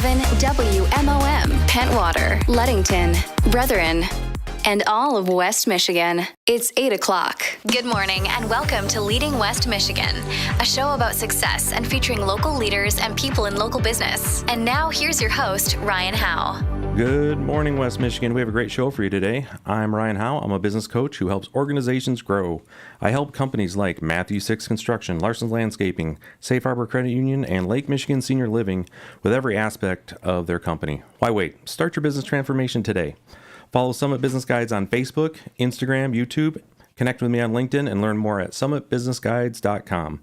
107 WMOM, Pentwater, Ludington, Brethren, and all of West Michigan. It's 8 o'clock. Good morning and welcome to Leading West Michigan, a show about success and featuring local leaders and people in local business. And now here's your host, Ryan Howe. Good morning, West Michigan. We have a great show for you today. I'm Ryan Howe. I'm a business coach who helps organizations grow. I help companies like Matthew 6 Construction, Larson's Landscaping, Safe Harbor Credit Union, and Lake Michigan Senior Living with every aspect of their company. Why wait? Start your business transformation today. Follow Summit Business Guides on Facebook, Instagram, YouTube. Connect with me on LinkedIn and learn more at summitbusinessguides.com.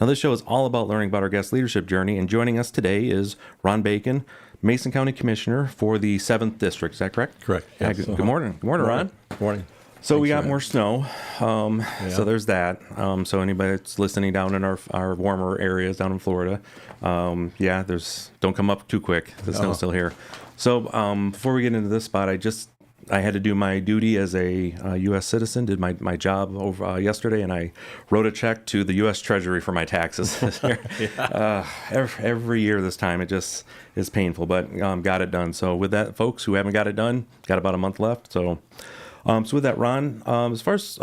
Now, this show is all about learning about our guest leadership journey, and joining us today is Ron Bacon, Mason County Commissioner for the 7th District. Is that correct? Correct. Yeah, good morning. Good morning, Ron. Good morning. So we got more snow. So there's that. So anybody that's listening down in our warmer areas down in Florida, don't come up too quick. The snow's still here. So before we get into this spot, I had to do my duty as a U.S. citizen, did my job over yesterday, and I wrote a check to the U.S. Treasury for my taxes. Every year this time, it just is painful, but got it done. So with that, folks who haven't got it done, got about a month left. So with that, Ron, as far as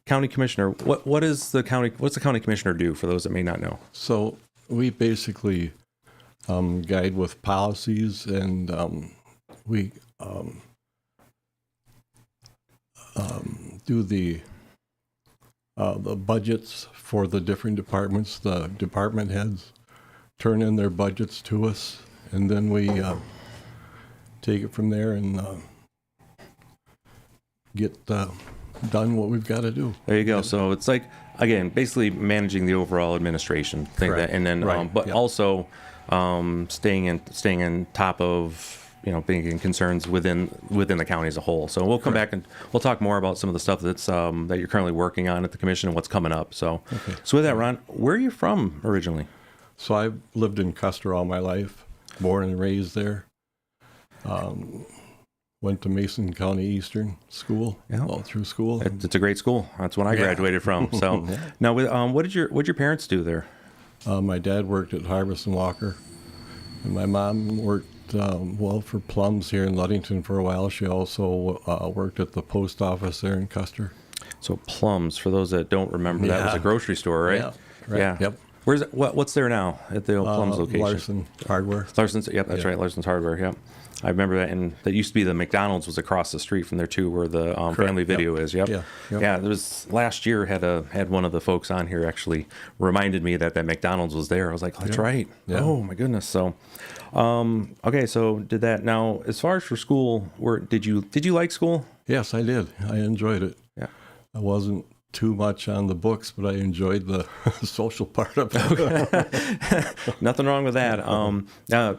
county commissioner, what's the county commissioner do for those that may not know? So we basically guide with policies, and we do the budgets for the different departments. The department heads turn in their budgets to us, and then we take it from there and get done what we've got to do. There you go. So it's like, again, basically managing the overall administration thing, Correct. that, and then also staying in top of being in concerns within the county as a whole. So we'll come back and we'll talk more about some of the stuff that's that you're currently working on at the commission and what's coming up. So with that, Ron, where are you from originally? So I've lived in Custer all my life, born and raised there. Went to Mason County Eastern School, all through school. It's a great school. That's when I graduated from. So now, what did your parents do there? My dad worked at Harvest and Walker, and my mom worked for Plums here in Ludington for a while. She also worked at the post office there in Custer. So Plums, for those that don't remember, that was a grocery store, right? Yeah. Right. Yeah. Yep. Where's what's there now at the old Plums location? Larson Hardware. Larson's, yep, that's right. Larson's Hardware, yep. I remember that, and that used to be the McDonald's was across the street from there too, where the family video is. Yep. Yeah. Yeah. There was last year had one of the folks on here actually reminded me that McDonald's was there. I was like, that's right. Yeah. Oh my goodness. So, okay. So did that. Now, as far as for school, did you like school? Yes, I did. I enjoyed it. Yeah. I wasn't too much on the books, but I enjoyed the social part of it. Nothing wrong with that.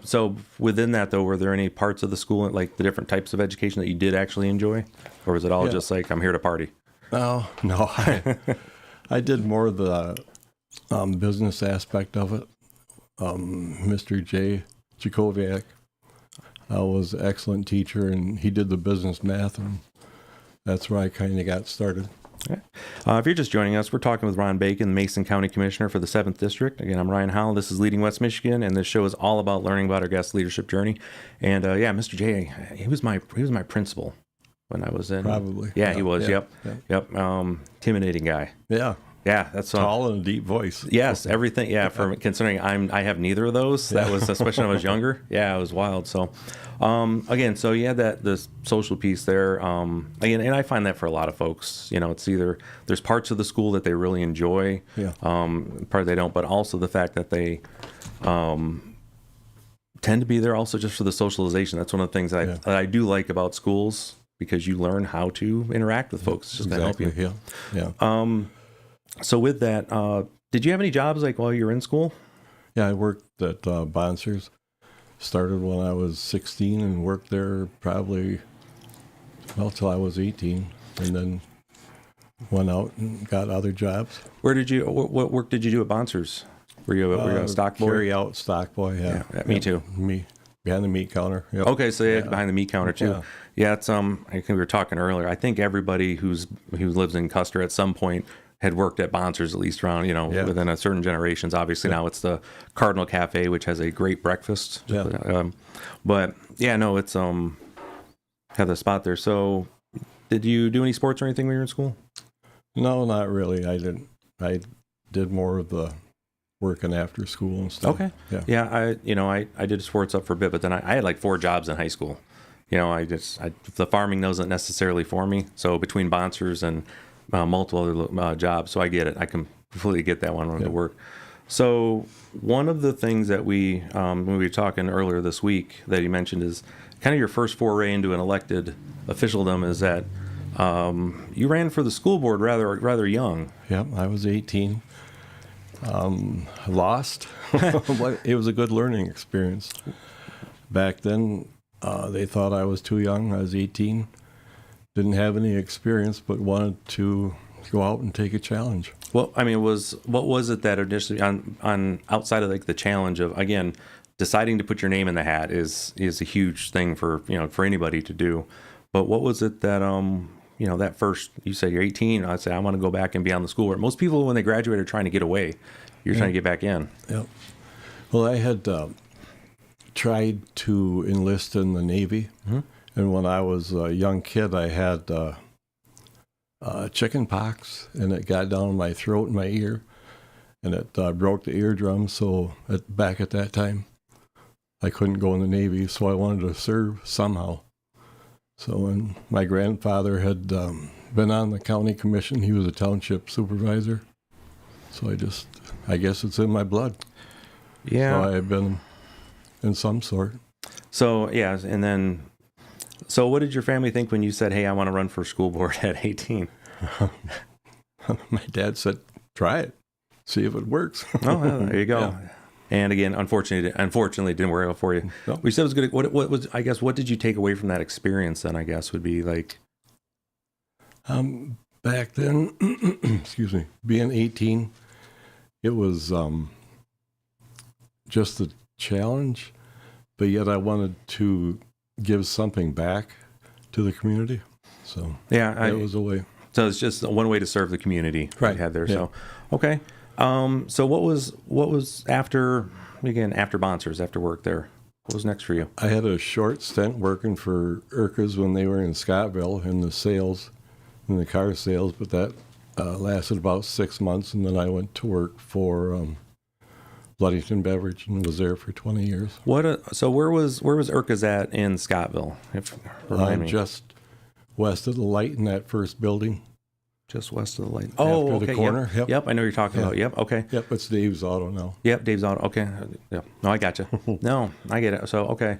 So within that, though, were there any parts of the school, like the different types of education that you did actually enjoy? Or was it all just like, I'm here to party? No. I did more of the business aspect of it. Mr. J. Jacoviak was an excellent teacher, and he did the business math, and that's where I kind of got started. Okay. If you're just joining us, we're talking with Ron Bacon, Mason County Commissioner for the 7th District. Again, I'm Ryan Howe. This is Leading West Michigan, and this show is all about learning about our guest leadership journey. And Mr. J, he was my principal when I was in. Probably. Yeah, he was. Yeah, Yep. Intimidating guy. Yeah. Yeah, that's tall and a deep voice. Yes, everything. Yeah, for considering I have neither of those. That was especially when I was younger. Yeah, it was wild. So, again, so you had the social piece there. Again, and I find that for a lot of folks, it's either there's parts of the school that they really enjoy, part they don't, but also the fact that they tend to be there also just for the socialization. That's one of the things that I do like about schools, because you learn how to interact with folks. It's just going to help you. Yeah. So with that, did you have any jobs like while you were in school? Yeah, I worked at Bonsers. Started when I was 16 and worked there probably, till I was 18, and then went out and got other jobs. What work did you do at Bonsers? Were you a stock boy? Carry out stock boy, yeah. Me too. Me. Behind the meat counter. Yep. Okay, so behind the meat counter too. Yeah, it's I think we were talking earlier. I think everybody who lives in Custer at some point had worked at Bonser's, at least around, Yeah. within a certain generations. Obviously now it's the Cardinal Cafe, which has a great breakfast. Yeah. But yeah, no, it's have the spot there. So did you do any sports or anything when you were in school? No, not really. I didn't. I did more of the working after school and stuff. Okay. Yeah. Yeah, I did sports up for a bit, but then I had like 4 jobs in high school. The farming wasn't necessarily for me. So between Bonser's and multiple other jobs, so I get it. I completely get that one when to work. So one of the things that when we were talking earlier this week that you mentioned is kind of your first foray into an elected officialdom is that you ran for the school board rather young. Yep, I was 18. Lost. But it was a good learning experience. Back then, they thought I was too young. I was 18. Didn't have any experience, but wanted to go out and take a challenge. Well, I mean, what was it that initially on outside of like the challenge of, again, deciding to put your name in the hat is a huge thing for anybody to do. But what was it that that first, you say you're 18, I'd say I want to go back and be on the school board. Most people when they graduate are trying to get away. You're trying to get back in. Yep. Well, I had tried to enlist in the Navy, and when I was a young kid, I had chicken pox, and it got down my throat and my ear, and it broke the eardrum. So back at that time, I couldn't go in the Navy, so I wanted to serve somehow. So when my grandfather had been on the county commission, he was a township supervisor. So I guess it's in my blood. Yeah. So I've been in some sort. So, yeah, and then, so what did your family think when you said, hey, I want to run for school board at 18? My dad said, try it, see if it works. Oh, well, there you go. Yeah. And again, unfortunately, it didn't work out for you. No. We said it was good. What did you take away from that experience then, I guess, would be like? Back then, excuse me, being 18, it was just a challenge, but yet I wanted to give something back to the community. So yeah, it was a way. So it's just one way to serve the community Right. you had there. Yeah. So, okay. So what was after Bonser's, after work there? What was next for you? I had a short stint working for Urcas when they were in Scottville in the sales, in the car sales, but that lasted about 6 months, and then I went to work for Ludington Beverage and was there for 20 years. So where was Urcas at in Scottville? Remind me. Just west of the light in that first building. Just west of the light. After Oh, the okay. corner. Yep. I know what you're talking about. Yep. Okay. Yep, it's Dave's Auto now. Yep. Dave's Auto. Okay. Yep. No, I gotcha. No, I get it. So, okay.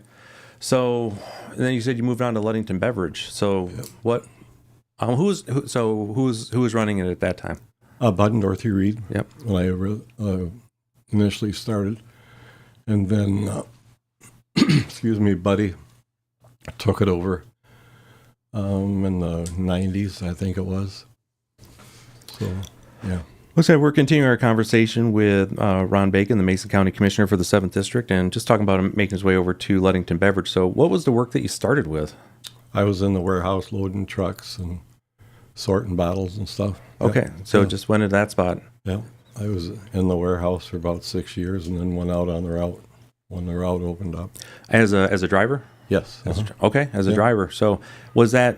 So then you said you moved on to Ludington Beverage. So what, who was running it at that time? Bud and Dorothy Reed. Yep. When I initially started. And then, excuse me, Buddy took it over in the 90s, I think it was. So, yeah. Looks like we're continuing our conversation with Ron Bacon, the Mason County Commissioner for the 7th District, and just talking about him making his way over to Ludington Beverage. So what was the work that you started with? I was in the warehouse loading trucks and sorting bottles and stuff. Okay, so just went into that spot. Yeah, I was in the warehouse for about 6 years and then went out on the route when the route opened up. As a driver? Yes. Okay, as a driver. So was that...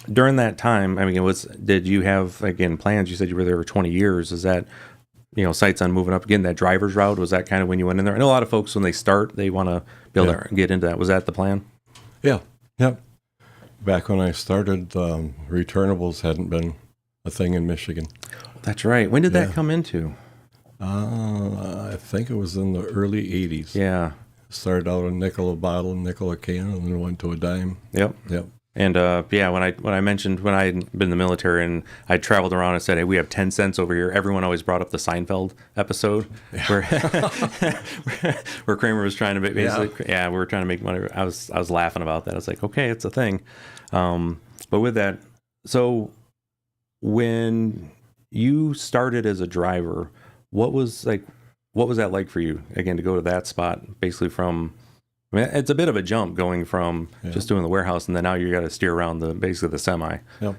during that time, I mean, did you have, again, plans? You said you were there for 20 years. Is that, sights on moving up again, that driver's route? Was that kind of when you went in there? I know a lot of folks, when they start, they want to be able to get into that. Was that the plan? Yeah. Yep. Back when I started, returnables hadn't been a thing in Michigan. That's right. When did that come into? I think it was in the early 80s. Yeah. Started out a nickel a bottle, nickel a can, and then went to a dime. Yep. And when I mentioned when I had been in the military and I traveled around and said, hey, we have 10 cents over here, everyone always brought up the Seinfeld episode where Kramer was trying to make we were trying to make money. I was laughing about that. I was like, okay, it's a thing. But with that, so when you started as a driver, what was that like for you, again, to go to that spot, basically from, I mean, it's a bit of a jump going from just doing the warehouse, and then now you got to steer around basically the semi. Yep.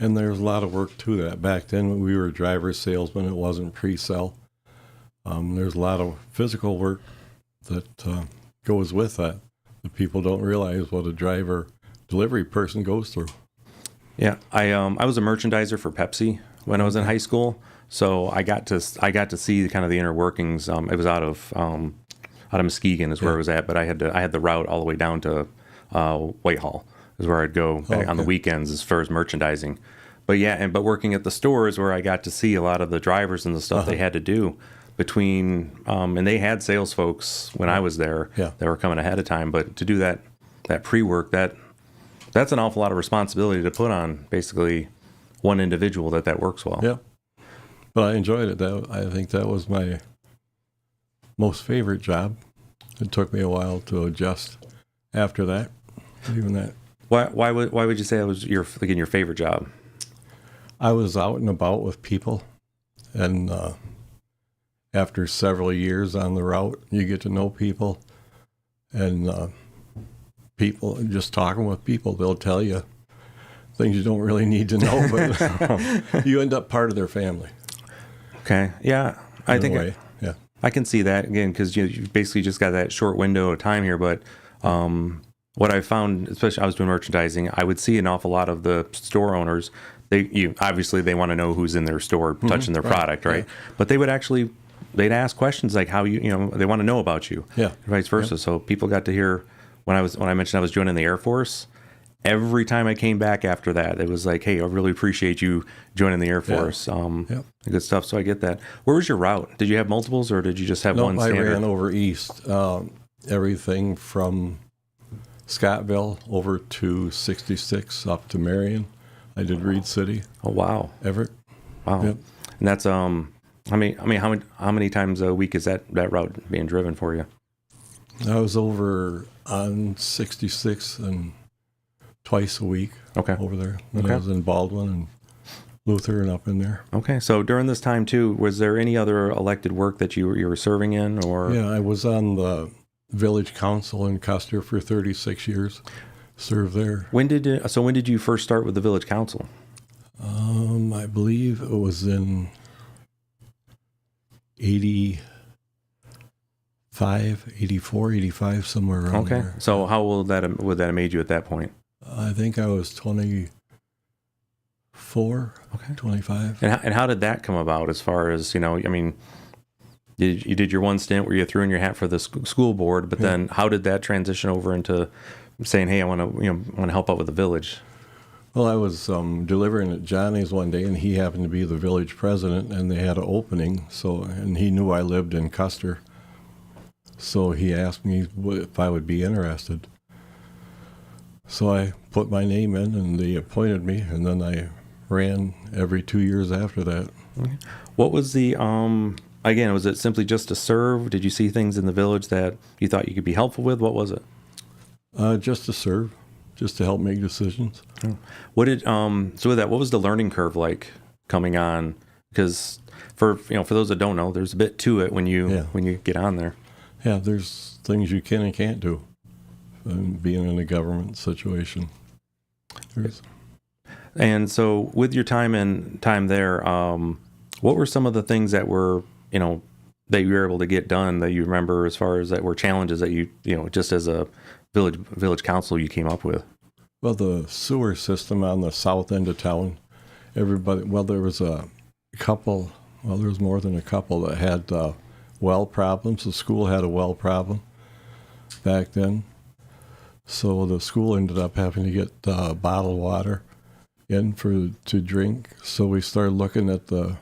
And there's a lot of work to that. Back then, when we were driver salesmen, it wasn't pre-sell. There's a lot of physical work that goes with that. The people don't realize what a driver delivery person goes through. Yeah, I was a merchandiser for Pepsi when I was in high school, so I got to see kind of the inner workings. It was out of Muskegon is where it was at, but I had the route all the way down to Whitehall is where I'd go back on the weekends as far as merchandising. But but working at the stores where I got to see a lot of the drivers and the stuff they had to do between, and they had sales folks when I was there that were coming ahead of time. But to do that pre-work, that's an awful lot of responsibility to put on basically one individual that works well. Yeah, but I enjoyed it. I think that was my most favorite job. It took me a while to adjust after that. Even that. Why would you say that was your favorite job? I was out and about with people, and after several years on the route, you get to know people, and people, just talking with people, they'll tell you things you don't really need to know, but you end up part of their family. Okay, yeah, I think I can see that again because you basically just got that short window of time here. But what I found, especially I was doing merchandising, I would see an awful lot of the store owners. Obviously they want to know who's in their store touching their product, right? Yeah. But they'd ask questions like how they want to know about you, and vice versa. Yeah. So people got to hear when I mentioned I was joining the Air Force. Every time I came back after that, it was like, hey, I really appreciate you joining the Air Force. Good stuff. So I get that. Where was your route? Did you have multiples or did you just have one standard? I ran over east, everything from Scottville over to 66 up to Marion. I did Reed City. Oh, wow. Everett. Wow. Yep. And that's, how many times a week is that route being driven for you? I was over on 66 and twice a week over there. When I was in Baldwin and Luther and up in there. Okay. So during this time too, was there any other elected work that you were serving in or? Yeah, I was on the village council in Custer for 36 years. Served there. When did you first start with the village council? I believe it was in 85, 84, 85, somewhere around there. So how old would that have made you at that point? I think I was 24, 25. And how did that come about as far as, you did your one stint where you threw in your hat for the school board, but then how did that transition over into saying, hey, I want to help out with the village? Well, I was delivering at Johnny's one day, and he happened to be the village president, and they had an opening. And he knew I lived in Custer, so he asked me if I would be interested. So I put my name in, and they appointed me, and then I ran every 2 years after that. Okay. What was the again? Was it simply just to serve? Did you see things in the village that you thought you could be helpful with? What was it? Just to serve, just to help make decisions. What did so with that? What was the learning curve like coming on? Because for those that don't know, there's a bit to it when you get on there. Yeah, there's things you can and can't do, being in a government situation. And so, with your time there, what were some of the things that were that you were able to get done that you remember as far as that were challenges that you just as a village council you came up with? Well, the sewer system on the south end of town, there was a couple, there was more than a couple that had well problems. The school had a well problem back then. So the school ended up having to get bottled water in to drink. So we started looking at the,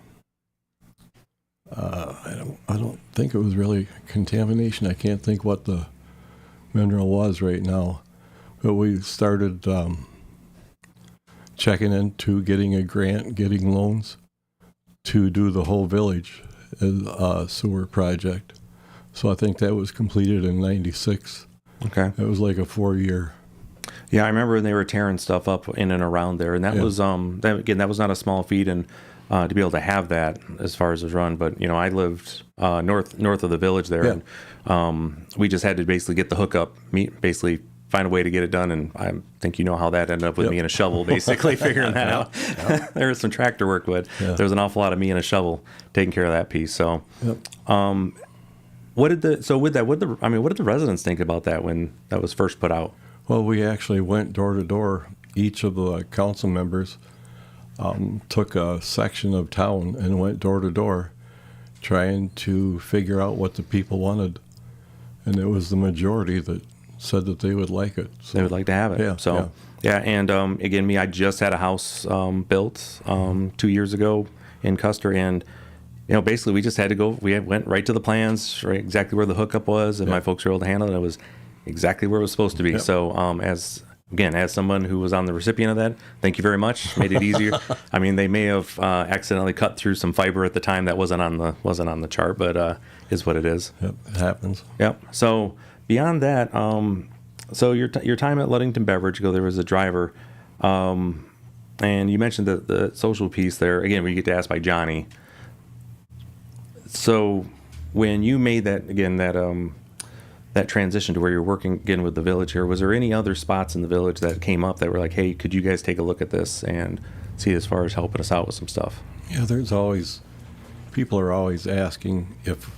I don't think it was really contamination. I can't think what the mineral was right now. But we started checking into getting a grant, getting loans to do the whole village sewer project. So I think that was completed in 96. Okay. It was like a 4-year. Yeah, I remember when they were tearing stuff up in and around there, and that was that was not a small feat, and to be able to have that as far as it was run. But I lived north of the village there, and we just had to basically get the hookup, basically find a way to get it done. And I think you know how that ended up with me and a shovel, basically figuring that out. There was some tractor work, but there was an awful lot of me and a shovel taking care of that piece. So, what did the residents think about that when that was first put out? Well, we actually went door to door. Each of the council members took a section of town and went door to door trying to figure out what the people wanted. And it was the majority that said that they would like it. So, they would like to have it. Yeah. So, and again, I just had a house built 2 years ago in Custer, and basically we just had to go. We went right to the plans, right exactly where the hookup was, and my folks were able to handle it. It was exactly where it was supposed to be. So, as someone who was on the recipient of that, thank you very much. Made it easier. I mean, they may have accidentally cut through some fiber at the time that wasn't on the chart, but is what it is. Yep, it happens. Yep. So beyond that, so your time at Ludington Beverage, there was a driver, and you mentioned the social piece there. Again, we get to ask by Johnny. So when you made that transition to where you're working again with the village here, was there any other spots in the village that came up that were like, hey, could you guys take a look at this and see as far as helping us out with some stuff? Yeah, people are always asking if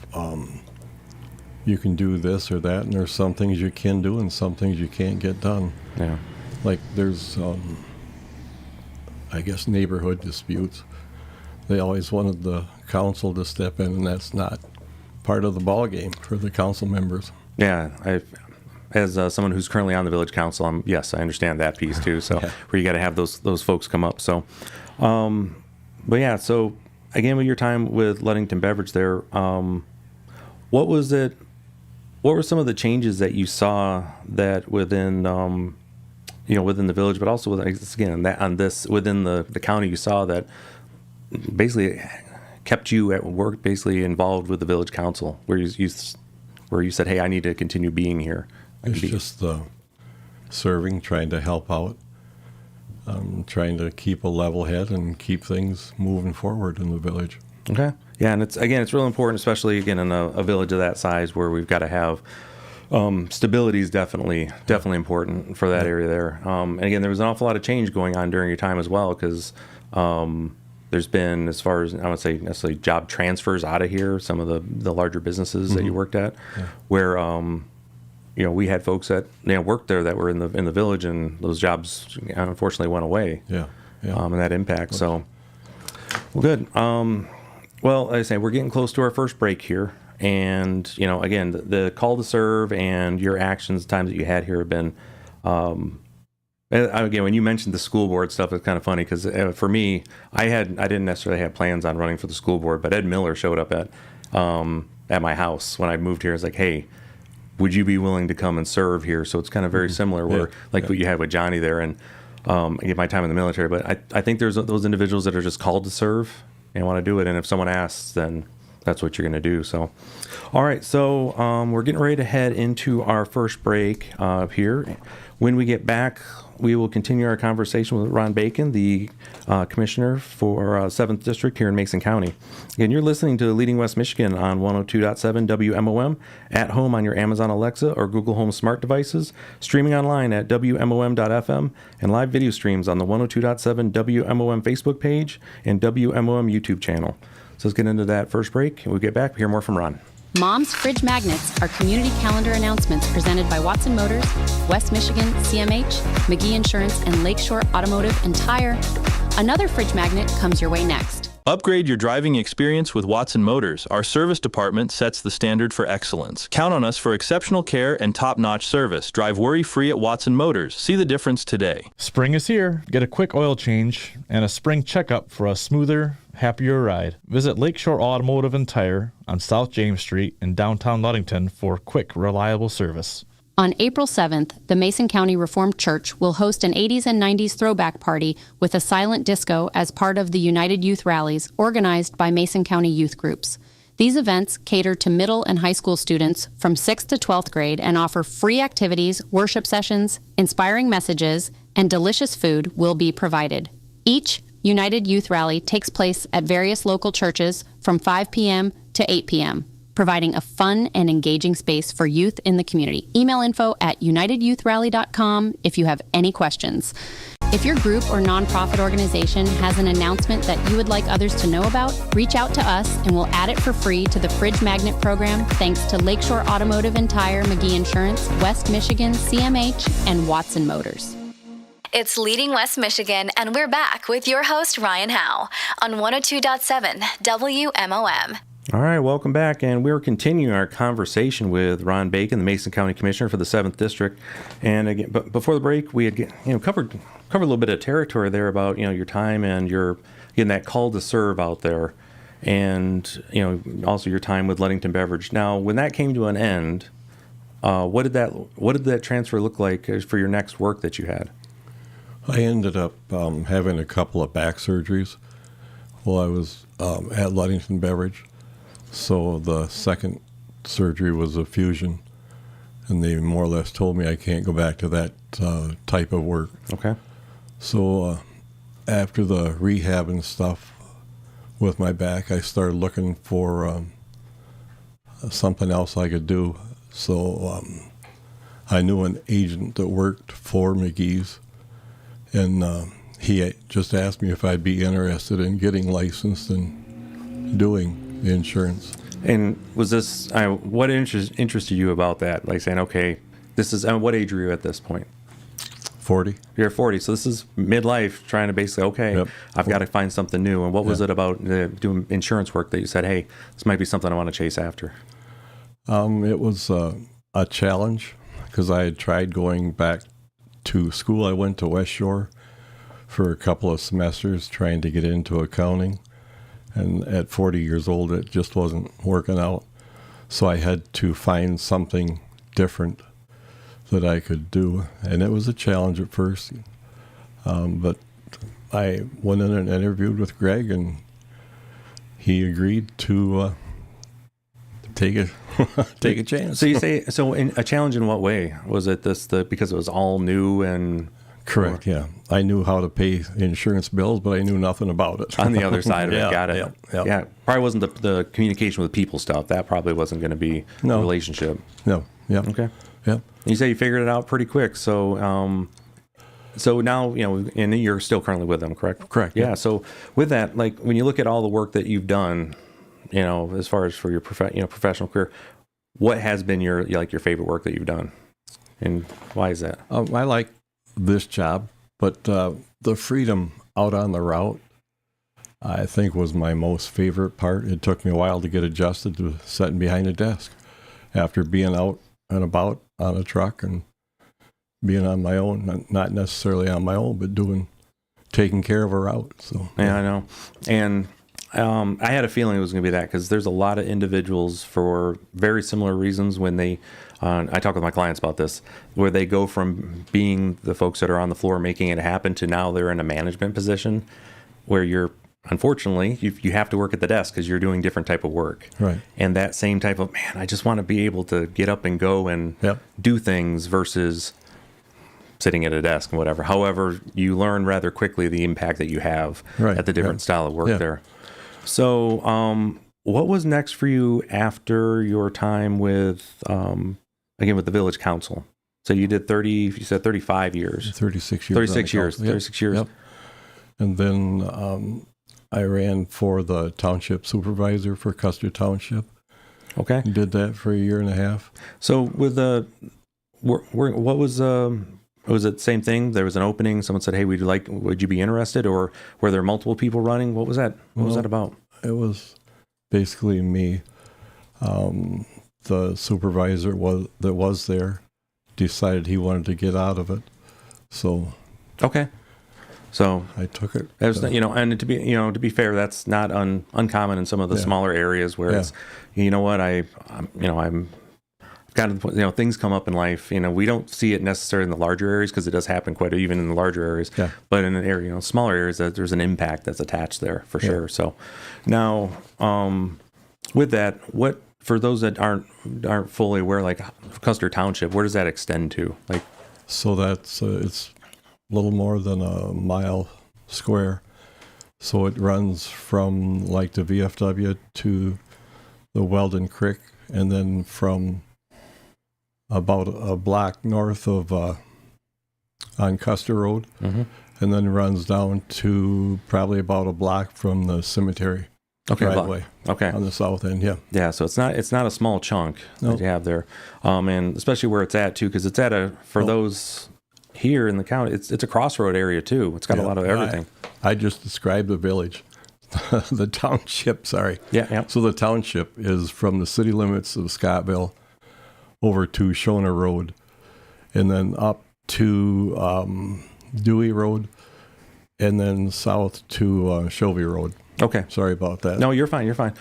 you can do this or that, and there's some things you can do and some things you can't get done. Yeah. Like there's, I guess, neighborhood disputes. They always wanted the council to step in, and that's not part of the ball game for the council members. Yeah, as someone who's currently on the village council, yes, I understand that piece too. So where you got to have those folks come up. So, but yeah, so again, with your time with Ludington Beverage there, what was it? What were some of the changes that you saw that within, within the village, but also within the county, you saw that basically kept you at work, basically involved with the village council, where you said, hey, I need to continue being here. It's just serving, trying to help out, trying to keep a level head and keep things moving forward in the village. Okay. Yeah, and it's real important, especially again in a village of that size where we've got to have stability is definitely important for that area there. And again, there was an awful lot of change going on during your time as well, because there's been, as far as I would say, necessarily job transfers out of here, some of the larger businesses that you worked at, where we had folks that worked there that were in the village, and those jobs unfortunately went away. And that impact. So, well, good. Well, like I say, we're getting close to our first break here, and again, the call to serve and your actions, the times that you had here have been. Again, when you mentioned the school board stuff, it's kind of funny because for me, I didn't necessarily have plans on running for the school board, but Ed Miller showed up at my house when I moved here. It's like, hey, would you be willing to come and serve here? So it's kind of very similar, where what you had with Johnny there, and I get my time in the military. But I think there's those individuals that are just called to serve and want to do it, and if someone asks, then that's what you're going to do. So, all right, so we're getting ready to head into our first break here. When we get back, we will continue our conversation with Ron Bacon, the commissioner for 7th District here in Mason County. Again, you're listening to Leading West Michigan on 102.7 WMOM, at home on your Amazon Alexa or Google Home smart devices, streaming online at WMOM.FM, and live video streams on the 102.7 WMOM Facebook page and WMOM YouTube channel. So let's get into that first break, and when we get back, we'll hear more from Ron. Mom's Fridge Magnets are community calendar announcements presented by Watson Motors, West Michigan, CMH, McGee Insurance, and Lakeshore Automotive and Tire. Another fridge magnet comes your way next. Upgrade your driving experience with Watson Motors. Our service department sets the standard for excellence. Count on us for exceptional care and top-notch service. Drive worry-free at Watson Motors. See the difference today. Spring is here. Get a quick oil change and a spring checkup for a smoother, happier ride. Visit Lakeshore Automotive and Tire on South James Street in downtown Ludington for quick, reliable service. On April 7th, the Mason County Reformed Church will host an 80s and 90s throwback party with a silent disco as part of the United Youth Rallies organized by Mason County youth groups. These events cater to middle and high school students from 6th to 12th grade and offer free activities, worship sessions, inspiring messages, and delicious food will be provided. Each United Youth Rally takes place at various local churches from 5 p.m. to 8 p.m. providing a fun and engaging space for youth in the community. Email info@unitedyouth.rally.com if you have any questions. If your group or nonprofit organization has an announcement that you would like others to know about, reach out to us and we'll add it for free to the Fridge Magnet program thanks to Lakeshore Automotive and Tire, McGee Insurance, West Michigan, CMH, and Watson Motors. It's Leading West Michigan, and we're back with your host, Ryan Howe, on 102.7 WMOM. All right, welcome back, and we're continuing our conversation with Ron Bacon, the Mason County Commissioner for the 7th District. And again, but before the break, we had covered a little bit of territory there about your time and your getting that call to serve out there, and also your time with Ludington Beverage. Now, when that came to an end, what did that transfer look like for your next work that you had? I ended up having a couple of back surgeries while I was at Ludington Beverage. So the second surgery was a fusion, and they more or less told me I can't go back to that type of work. Okay. So after the rehab and stuff with my back, I started looking for something else I could do. So I knew an agent that worked for McGee's, and he just asked me if I'd be interested in getting licensed and doing the insurance. And was this, what interested you about that? Like saying, okay, this is, what age were you at this point? 40. You're 40, so this is midlife, trying to basically, okay, Yep. I've got to find something new. And what was it about doing insurance work that you said, hey, this might be something I want to chase after? It was a challenge because I had tried going back to school. I went to West Shore for a couple of semesters trying to get into accounting. And at 40 years old, it just wasn't working out. So I had to find something different that I could do. And it was a challenge at first. But I went in and interviewed with Greg, and he agreed to take a chance. So you say, a challenge in what way? Was it because it was all new and... Correct, yeah. I knew how to pay insurance bills, but I knew nothing about it. On the other side of it, got it. Yeah. Probably wasn't the communication with people stuff. That probably wasn't going to be a relationship. No, yeah. Okay. Yeah. You say you figured it out pretty quick. So now, and you're still currently with them, correct? Correct. Yeah. So with that, like when you look at all the work that you've done, as far as for your professional career, what has been your favorite work that you've done, and why is that? I like this job, but the freedom out on the route, I think, was my most favorite part. It took me a while to get adjusted to sitting behind a desk after being out and about on a truck and being on my own, not necessarily on my own, but taking care of a route. So yeah, I know. And I had a feeling it was going to be that, because there's a lot of individuals for very similar reasons when they, I talk with my clients about this, where they go from being the folks that are on the floor making it happen to now they're in a management position where unfortunately, you have to work at the desk because you're doing different type of work. Right. And that same type of, I just want to be able to get up and go and do things versus sitting at a desk and whatever. However, you learn rather quickly the impact that you have at the different style of work there. So, what was next for you after your time with, again, with the Village Council? So you did 35 years. 36 years. 36 years. 36 years. Yep. And then I ran for the township supervisor for Custer Township. Okay. Did that for a year and a half. So with what was it the same thing? There was an opening. Someone said, "Hey, would you be interested?" Or were there multiple people running? What was that? What was that about? It was basically me. The supervisor that was there decided he wanted to get out of it, so okay. So I took it. It was, and to be fair, that's not uncommon in some of the smaller areas where it's, I'm kind of, things come up in life. We don't see it necessarily in the larger areas because it does happen quite even in the larger areas. Yeah. But in an area, smaller areas, there's an impact that's attached there for sure. So now, with that, what for those that aren't fully aware, like Custer Township, where does that extend to? Like, so that's it's a little more than a mile square. So it runs from like the VFW to the Weldon Creek, and then from about a block north of on Custer Road, Mm-hmm. and then runs down to probably about a block from the cemetery driveway Okay. on the south end. Yeah. Yeah, so it's not a small chunk No. that you have there, and especially where it's at too, because it's at those here in the county, it's a crossroad area too. It's got a Yeah. lot of everything. I just described the village, the township. Sorry. Yeah. So the township is from the city limits of Scottville over to Shona Road, and then up to Dewey Road, and then south to Shovey Road. Okay. Sorry about that. No, you're fine. You're fine.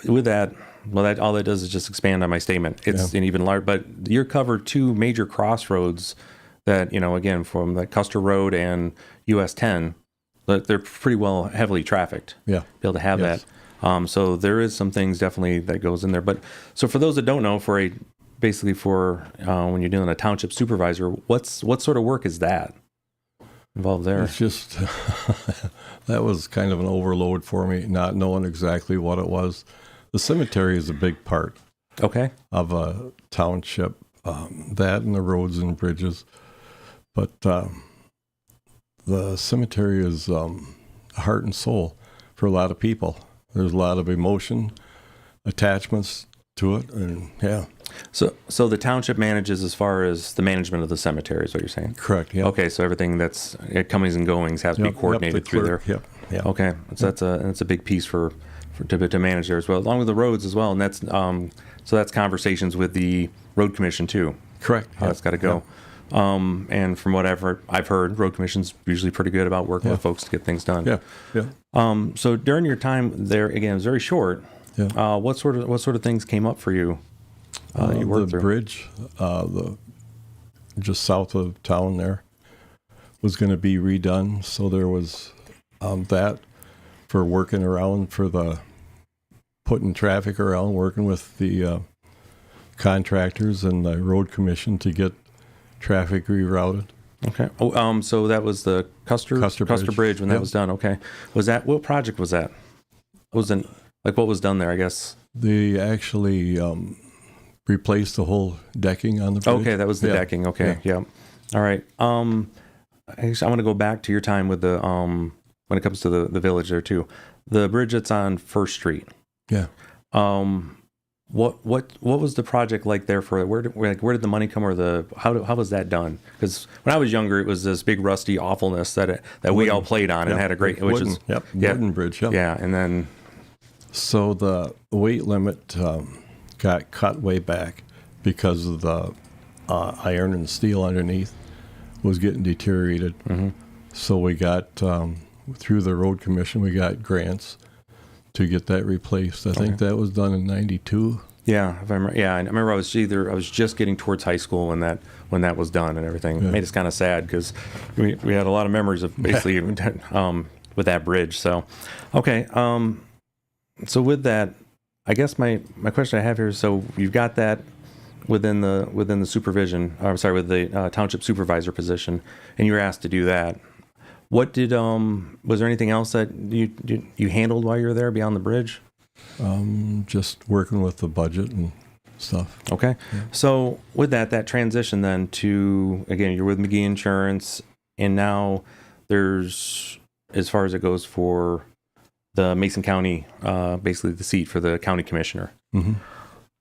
With that, that all that does is just expand on my statement. It's an even larger, but you're covered two major crossroads that, again, from the Custer Road and US 10, that they're pretty well heavily trafficked. Yeah. Be able to have Yes. that. So there is some things definitely that goes in there. But so for those that don't know, basically for when you're dealing a township supervisor, what sort of work is that involved there? It's just, that was kind of an overload for me, not knowing exactly what it was. The cemetery is a big part Okay. of a township, that and the roads and bridges. But the cemetery is heart and soul for a lot of people. There's a lot of emotion, attachments to it, and yeah. So the township manages as far as the management of the cemetery is what you're saying? Correct, yeah. Okay, so everything that's comings and goings has to be coordinated through there. Yep, yep. Okay, so that's a big piece to manage there as well, along with the roads as well, and that's so that's conversations with the road commission too. Correct. How that's got to go. And from whatever I've heard, road commission's usually pretty good about working with folks to get things done. Yeah, yeah. So during your time there, again, it was very short. Yeah. What sort of things came up for you? That you worked the through? bridge, just south of town there, was going to be redone. So there was that for working around for the putting traffic around, working with the contractors and the road commission to get traffic rerouted. Okay. Oh, so that was the Custer Bridge when that Yep. was done. Okay. What project was that? What was done there? I guess. They actually replaced the whole decking on the bridge. Okay, that was the decking. Okay. Yeah. All right. Actually, I want to go back to your time with the when it comes to the village there too. The bridge that's on First Street. Yeah. What was the project like there for where did the money come, or how was that done? Because when I was younger, it was this big rusty awfulness that we all played on and had a great wooden bridge. Yep. Yeah, and then So the weight limit got cut way back because of the iron and steel underneath was getting deteriorated. Mm-hmm. So we got through the road commission, we got grants to get that replaced. I think that was done in '92. Yeah, if I remember. Yeah, I remember I was just getting towards high school when that was done and everything. Yeah. It made us kind of sad because we had a lot of memories of basically with that bridge. So, okay. So with that, I guess my question I have here is, so you've got that within the supervision, or I'm sorry, with the township supervisor position, and you were asked to do that. What did was there anything else that you handled while you were there beyond the bridge? Just working with the budget and stuff. Okay. Yeah. So with that transition then to, again, you're with McGee Insurance, and now there's, as far as it goes for the Mason County, basically the seat for the county commissioner. Mm-hmm.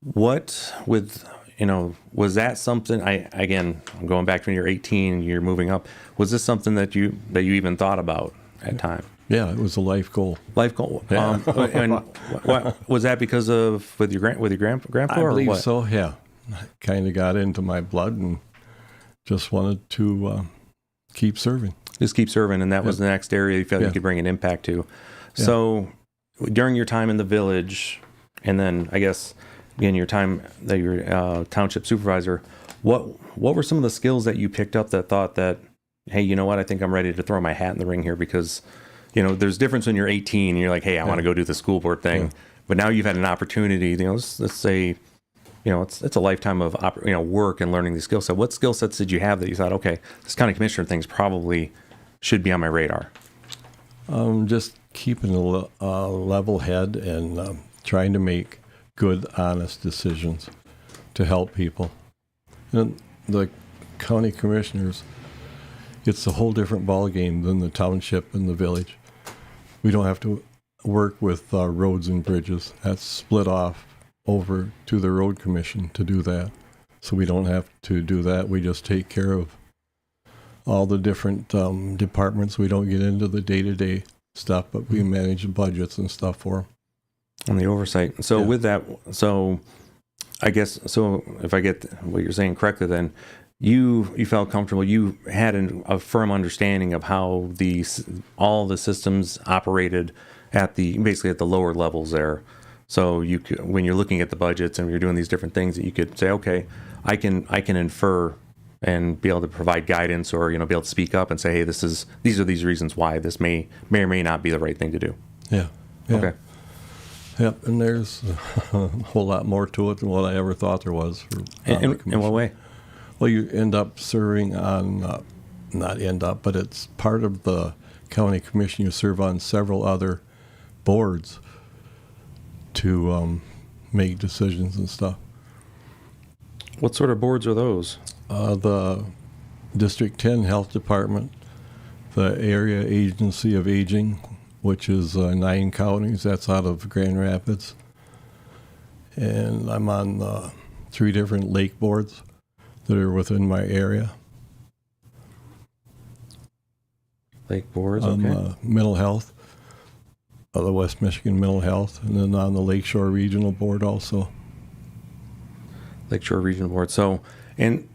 What was that something, I'm going back to when you're 18, you're moving up. Was this something that you even thought about at time? Yeah, it was a life goal. Life goal. Yeah. And what was that because of with your grandpa? I or believe what? so. Yeah, kind of got into my blood and just wanted to keep serving. Just keep serving, and that was the next area you felt you could bring an impact to. Yeah. So during your time in the village, and then I guess again your time that you were township supervisor, what were some of the skills that you picked up that thought that, hey, you know what, I think I'm ready to throw my hat in the ring here? Because there's a difference when you're 18 and you're like, hey, I want to go do the school board thing, but now you've had an opportunity. Let's say, it's a lifetime of work and learning these skill sets. What skill sets did you have that you thought, okay, this county commissioner thing's probably should be on my radar? Just keeping a level head and trying to make good, honest decisions to help people. And the county commissioners, it's a whole different ballgame than the township and the village. We don't have to work with roads and bridges. That's split off over to the road commission to do that. So we don't have to do that. We just take care of all the different departments. We don't get into the day-to-day stuff, but we manage the budgets and stuff for them. And the oversight. So Yeah. with that, so I guess, so if I get what you're saying correctly, then you felt comfortable. You had a firm understanding of how all the systems operated basically at the lower levels there. So you could, when you're looking at the budgets and you're doing these different things, that you could say, okay, I can infer and be able to provide guidance, or be able to speak up and say, hey, these are these reasons why this may or may not be the right thing to do. Yeah. Okay. Yep, and there's a whole lot more to it than what I ever thought there was. In what way? Well, you end up serving on, not end up, but it's part of the county commission. You serve on several other boards to make decisions and stuff. What sort of boards are those? The District 10 Health Department, the Area Agency of Aging, which is 9 counties. That's out of Grand Rapids. And I'm on 3 different lake boards that are within my area. Lake boards, okay. Mental health, the West Michigan Mental Health, and then on the Lakeshore Regional Board also. Lakeshore Regional Board. So, and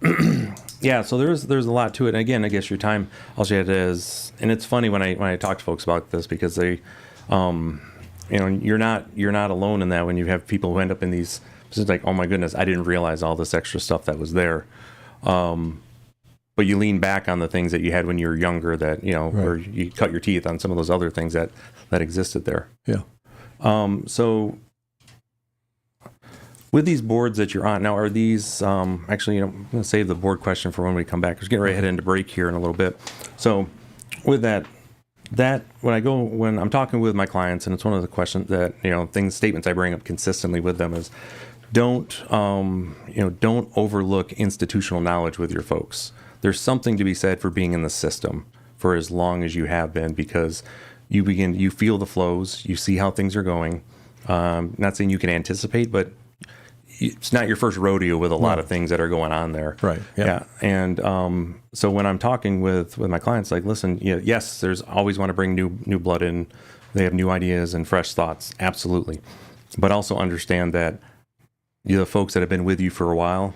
yeah, so there's a lot to it. And again, I guess your time also had is, and it's funny when I talk to folks about this, because they, you're not alone in that when you have people who end up in these. It's like, oh my goodness, I didn't realize all this extra stuff that was there. But you lean back on the things that you had when you were younger, that right. Or you cut your teeth on some of those other things that existed there. Yeah. So with these boards that you're on now, are these actually? I'm going to save the board question for when we come back. We're getting ready to head into break here in a little bit. So with that when I'm talking with my clients, and it's one of the questions that statements I bring up consistently with them is, don't overlook institutional knowledge with your folks. There's something to be said for being in the system for as long as you have been, because you feel the flows, you see how things are going. Not saying you can anticipate, but it's not your first rodeo with a lot of things that are going on there. Right. Yep. Yeah. And so when I'm talking with my clients, like, listen, yes, there's always want to bring new blood in. They have new ideas and fresh thoughts. Absolutely. But also understand that the folks that have been with you for a while,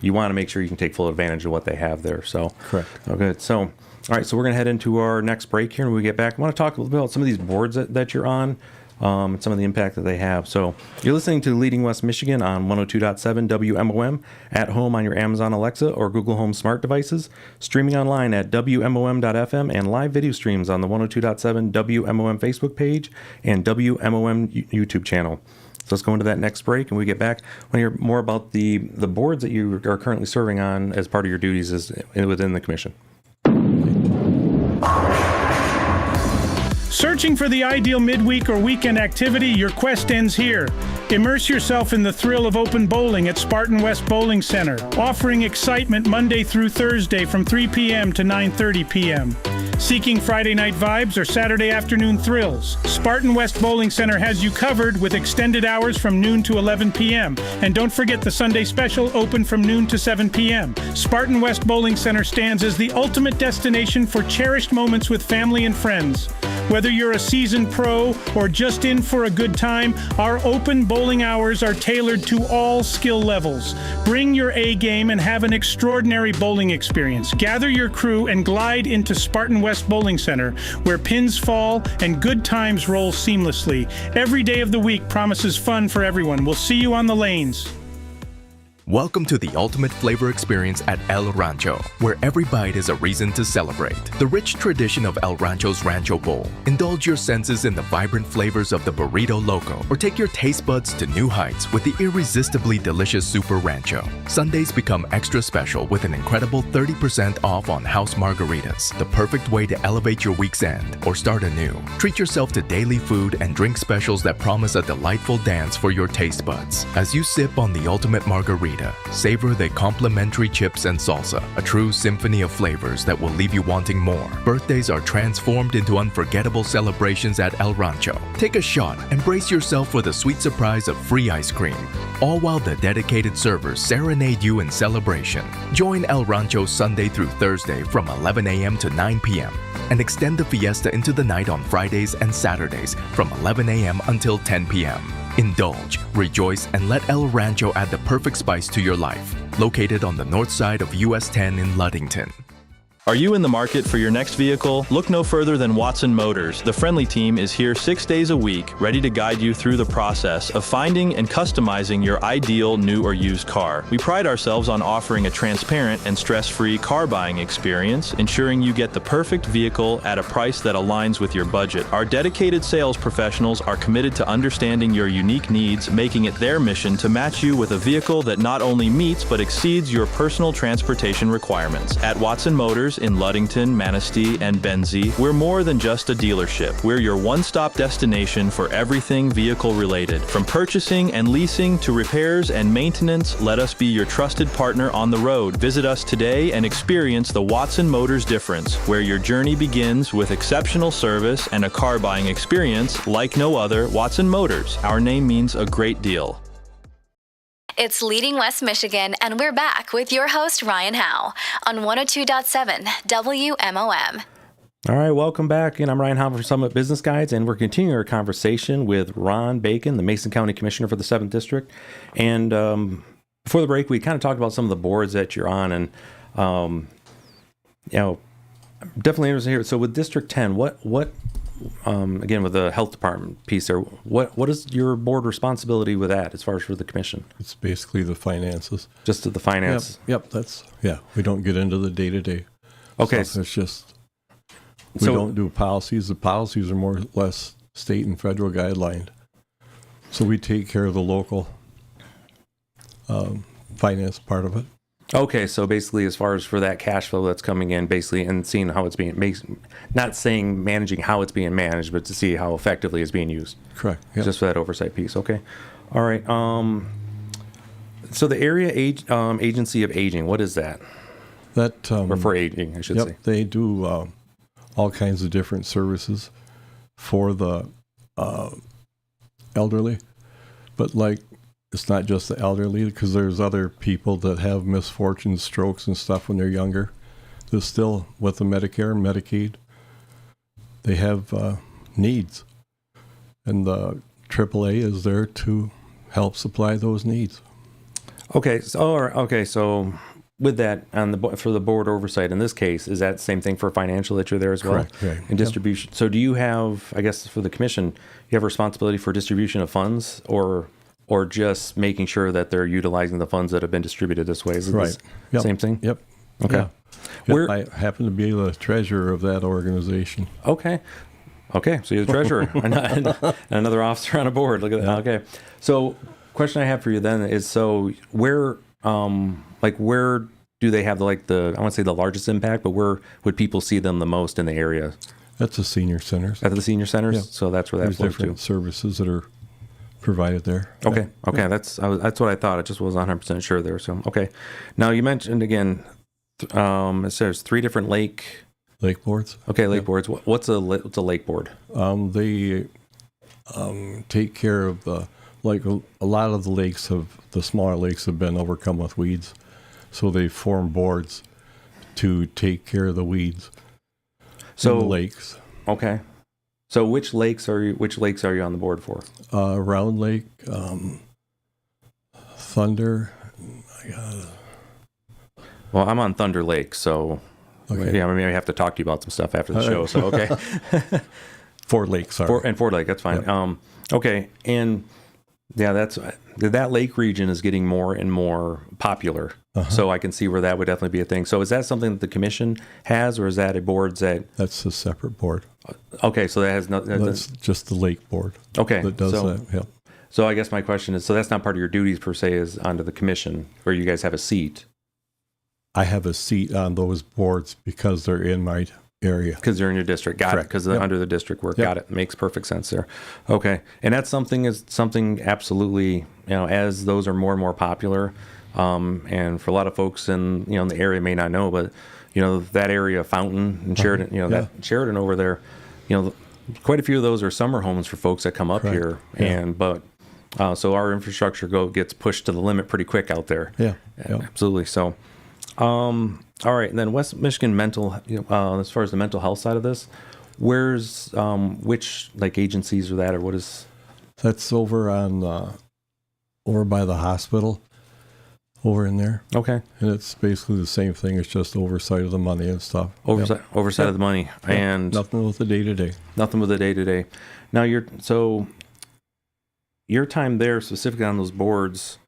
you want to make sure you can take full advantage of what they have there. So, correct. Okay. So, all right. So we're going to head into our next break here. And when we get back, I want to talk a little bit about some of these boards that you're on, and some of the impact that they have. So you're listening to Leading West Michigan on 102.7 WMOM, at home on your Amazon Alexa or Google Home smart devices, streaming online at WMOM.FM, and live video streams on the 102.7 WMOM Facebook page and WMOM YouTube channel. So let's go into that next break, and when we get back, I want to hear more about the boards that you are currently serving on as part of your duties within the commission. Searching for the ideal midweek or weekend activity? Your quest ends here. Immerse yourself in the thrill of open bowling at Spartan West Bowling Center, offering excitement Monday through Thursday from 3 p.m. to 9:30 p.m. Seeking Friday night vibes or Saturday afternoon thrills? Spartan West Bowling Center has you covered with extended hours from noon to 11 p.m. And don't forget the Sunday special, open from noon to 7 p.m. Spartan West Bowling Center stands as the ultimate destination for cherished moments with family and friends. Whether you're a seasoned pro or just in for a good time, our open bowling hours are tailored to all skill levels. Bring your A game and have an extraordinary bowling experience. Gather your crew and glide into Spartan West Bowling Center, where pins fall and good times roll seamlessly. Every day of the week promises fun for everyone. We'll see you on the lanes. Welcome to the ultimate flavor experience at El Rancho, where every bite is a reason to celebrate. The rich tradition of El Rancho's Rancho Bowl. Indulge your senses in the vibrant flavors of the Burrito Loco, or take your taste buds to new heights with the irresistibly delicious Super Rancho. Sundays become extra special with an incredible 30% off on house margaritas, the perfect way to elevate your week's end or start anew. Treat yourself to daily food and drink specials that promise a delightful dance for your taste buds. As you sip on the ultimate margarita, savor the complimentary chips and salsa, a true symphony of flavors that will leave you wanting more. Birthdays are transformed into unforgettable celebrations at El Rancho. Take a shot and brace yourself for the sweet surprise of free ice cream, all while the dedicated servers serenade you in celebration. Join El Rancho Sunday through Thursday from 11 a.m. to 9 p.m. and extend the fiesta into the night on Fridays and Saturdays from 11 a.m. until 10 p.m. Indulge, rejoice, and let El Rancho add the perfect spice to your life. Located on the north side of US 10 in Ludington. Are you in the market for your next vehicle? Look no further than Watson Motors. The friendly team is here 6 days a week, ready to guide you through the process of finding and customizing your ideal new or used car. We pride ourselves on offering a transparent and stress-free car buying experience, ensuring you get the perfect vehicle at a price that aligns with your budget. Our dedicated sales professionals are committed to understanding your unique needs, making it their mission to match you with a vehicle that not only meets but exceeds your personal transportation requirements. At Watson Motors, in Ludington, Manistee, and Benzie, we're more than just a dealership. We're your one-stop destination for everything vehicle-related. From purchasing and leasing to repairs and maintenance, let us be your trusted partner on the road. Visit us today and experience the Watson Motors difference, where your journey begins with exceptional service and a car buying experience like no other. Watson Motors. Our name means a great deal. It's Leading West Michigan, and we're back with your host, Ryan Howe, on 102.7 WMOM. All right, welcome back. And I'm Ryan Howe from Summit Business Guides, and we're continuing our conversation with Ron Bacon, the Mason County Commissioner for the 7th District. And before the break, we kind of talked about some of the boards that you're on, and definitely interested here. So with District 10, what again, with the health department piece there, what is your board responsibility with that as far as for the commission? It's basically the finances. Just to the finance? Yep, we don't get into the day-to-day. Okay. Stuff. It's just, we don't do policies. The policies are more or less state and federal guidelined. So we take care of the local finance part of it. Okay, so basically as far as for that cash flow that's coming in, basically, and seeing how it's being, not saying managing how it's being managed, but to see how effectively it's being used. Correct. Yep. Just for that oversight piece. Okay. All right. So the Area Agency of Aging, what is that? That or for aging, I should say. They do all kinds of different services for the elderly, but like, it's not just the elderly, because there's other people that have misfortunes, strokes and stuff when they're younger. They're still with the Medicare and Medicaid. They have needs. And the AAA is there to help supply those needs. Okay. So with that, for the board oversight in this case, is that the same thing for financial that you're there as well? Correct. Right. And distribution. Yep. So do you have, I guess for the commission, you have responsibility for distribution of funds or just making sure that they're utilizing the funds that have been distributed this way? Is it right. Yep. Same thing? Yep. Okay. Yeah. I happen to be the treasurer of that organization. Okay. So you're the treasurer and another officer on a board. Look at that. Okay. So question I have for you then is, so where do they have I want to say the largest impact, but where would people see them the most in the area? That's the senior centers. At the senior centers? Yeah. So that's where that There's flows different to. services that are provided there. Okay. Yeah. Okay. That's what I thought. I just wasn't 100% sure there. So, okay. Now you mentioned again, it says 3 different lake boards. Okay. Lake boards. What's a lake board? They take care of a lot of the lakes the smaller lakes have been overcome with weeds. So they form boards to take care of the weeds in the lakes. Okay. So which lakes are you on the board for? Round Lake, Thunder. Well, I'm on Thunder Lake, so okay. Yeah, maybe I have to talk to you about some stuff after the show. So okay. Fort Lake, sorry. Fort Lake, that's fine. Yep. Okay, and Yeah, that lake region is getting more and more popular. So I can see where that would definitely be a thing. So is that something that the commission has, or is that a board that... That's a separate board. Okay, so that has no... That's just the lake board. Okay. That does that, yeah. So I guess my question is, so that's not part of your duties per se, is onto the commission, where you guys have a seat? I have a seat on those boards because they're in my area. Because they're in your district. Got Correct. it. Because they're under the district work. Yep. Got it. Makes perfect sense there. Okay. And that's something absolutely, as those are more and more popular, and for a lot of folks in the area may not know, but that area of Fountain and Sheridan, that Sheridan over there, quite a few of those are summer homes for folks that come up Correct. here, Yeah. so our infrastructure gets pushed to the limit pretty quick out there. Yeah. Absolutely. So, all right. And then West Michigan mental, as far as the mental health side of this, where's which agencies are that, or what is? That's over over by the hospital, over in there. Okay. And it's basically the same thing. It's just oversight of the money and stuff. Oversight of the money, and nothing with the day-to-day. Nothing with the day-to-day. Now your time there specifically on those boards,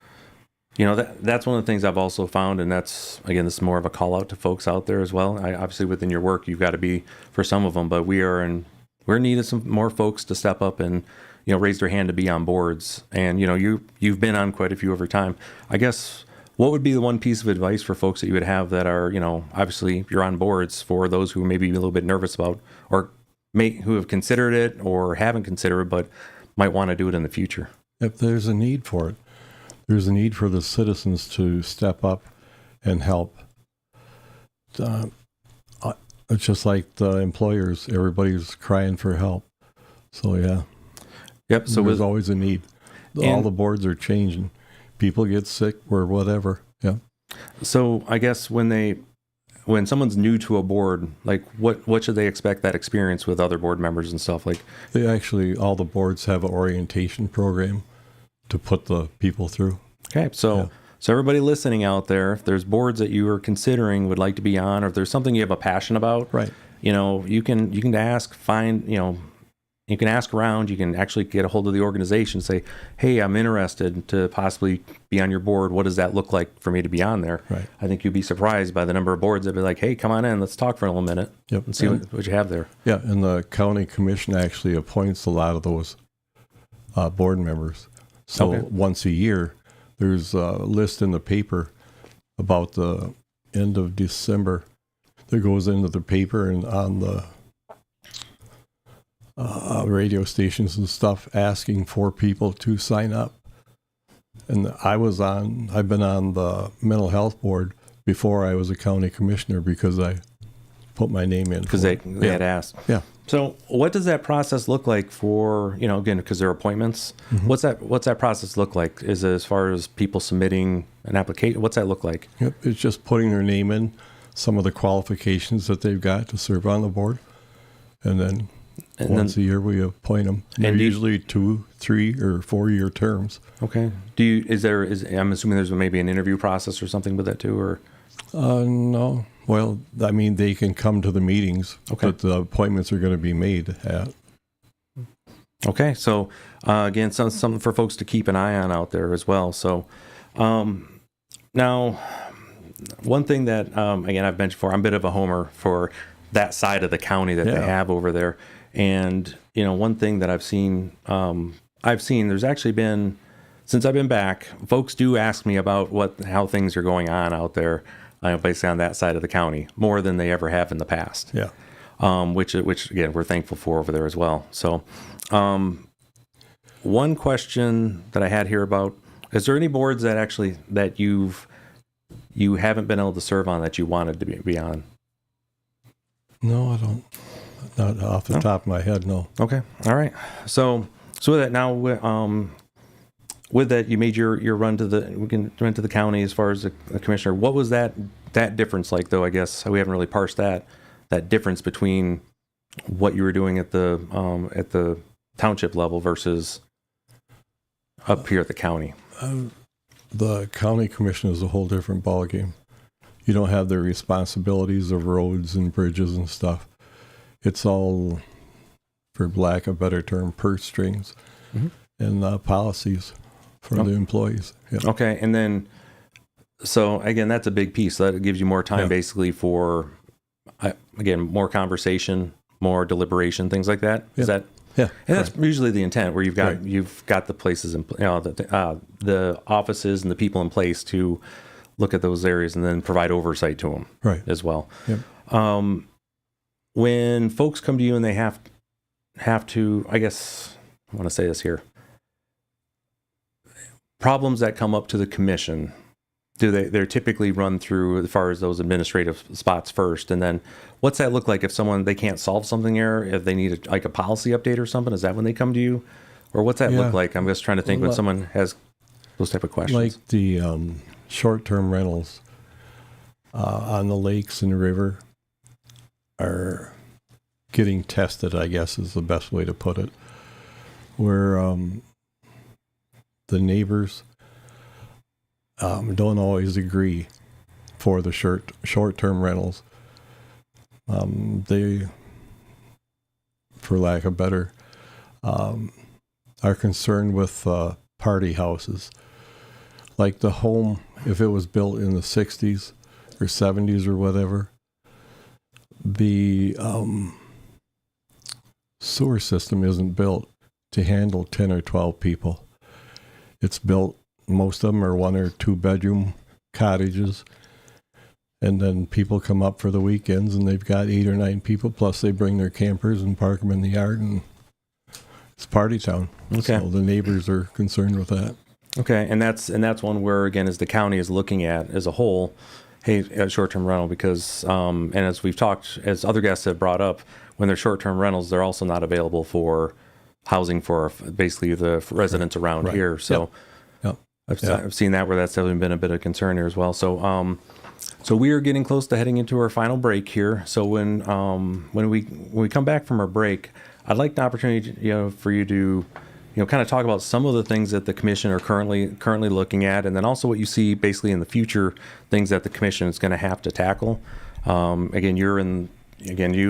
that's one of the things I've also found, and that's, again, this is more of a call out to folks out there as well. Obviously within your work, you've got to be for some of them, but we're in need of some more folks to step up and, raise their hand to be on boards. And, you've been on quite a few over time. I guess, what would be the one piece of advice for folks that you would have that are, obviously you're on boards, for those who may be a little bit nervous about, or who have considered it or haven't considered it, but might want to do it in the future? If there's a need for it, there's a need for the citizens to step up and help. It's just like the employers. Everybody's crying for help. So, yeah. Yep. So there's always a need. All the boards are changing. People get sick or whatever. Yeah. So I guess when someone's new to a board, what should they expect that experience with other board members and stuff like? They actually, all the boards have an orientation program to put the people through. Okay. So everybody listening out there, if there's boards that you are considering, would like to be on, or if there's something you have a passion about, right? You can ask, you can ask around, you can actually get a hold of the organization, say, hey, I'm interested to possibly be on your board. What does that look like for me to be on there? Right. I think you'd be surprised by the number of boards that be like, hey, come on in, let's talk for a little minute and see what you have there. Yeah, and the county commission actually appoints a lot of those board members. So once a year, there's a list in the paper about the end of December that goes into the paper and on the radio stations and stuff, asking for people to sign up. And I've been on the mental health board before I was a county commissioner because I put my name in. Because they had asked. Yeah. So what does that process look like for, again, because they're appointments? Mm-hmm. What's that process look like? Is it as far as people submitting an application? What's that look like? Yep. It's just putting their name in, some of the qualifications that they've got to serve on the board. And then once a year we appoint them. And they're usually 2, 3, or 4-year terms. Okay. I'm assuming there's maybe an interview process or something with that too, or? No. Well, I mean, they can come to the meetings, but the appointments are going to be made at. Okay. So, again, something for folks to keep an eye on out there as well. So, now, one thing that, again, I've mentioned before, I'm a bit of a homer for that side of the county that they have over there. And, one thing that I've seen there's actually been, since I've been back, folks do ask me about how things are going on out there, basically on that side of the county, more than they ever have in the past. Yeah. Which again, we're thankful for over there as well. So, one question that I had here about, is there any boards that you haven't been able to serve on that you wanted to be on? No, I don't. Not off the top of my head, no. Okay. All right. So with that now, with that, you made your run to the county as far as the commissioner. What was that difference like, though? I guess we haven't really parsed that difference between what you were doing at the township level versus up here at the county. The county commission is a whole different ballgame. You don't have the responsibilities of roads and bridges and stuff. It's all, for lack of a better term, purse strings and policies. for the employees. Yeah. Okay, and then, so again, that's a big piece. That gives you more time basically for, again, more conversation, more deliberation, things like that. Is that? Yeah, and that's usually the intent, where you've got the places in, the offices and the people in place to look at those areas and then provide oversight to them, as well. Yep. When folks come to you and they have to, I guess I want to say this here, problems that come up to the commission, they're typically run through as far as those administrative spots first, and then what's that look like if they can't solve something there, if they need a policy update or something? Is that when they come to you, or what's that look like? I'm just trying to think when someone has those type of questions. Like the short-term rentals on the lakes and the river are getting tested, I guess is the best way to put it, where the neighbors don't always agree for the short-term rentals. They, for lack of better, are concerned with party houses. Like the home, if it was built in the 60s or 70s or whatever, the sewer system isn't built to handle 10 or 12 people. It's built, most of them are 1 or 2 bedroom cottages, and then people come up for the weekends and they've got 8 or 9 people, plus they bring their campers and park them in the yard, and it's party town. Okay. So the neighbors are concerned with that. Okay, and that's one where, again, as the county is looking at as a whole, hey, short-term rental, because and as we've talked, as other guests have brought up, when they're short-term rentals, they're also not available for housing for basically the residents around here. So I've seen that where that's definitely been a bit of concern here as well. So so we are getting close to heading into our final break here. So when we come back from our break, I'd like the opportunity for you to kind of talk about some of the things that the commission are currently looking at, and then also what you see basically in the future, things that the commission is going to have to tackle. You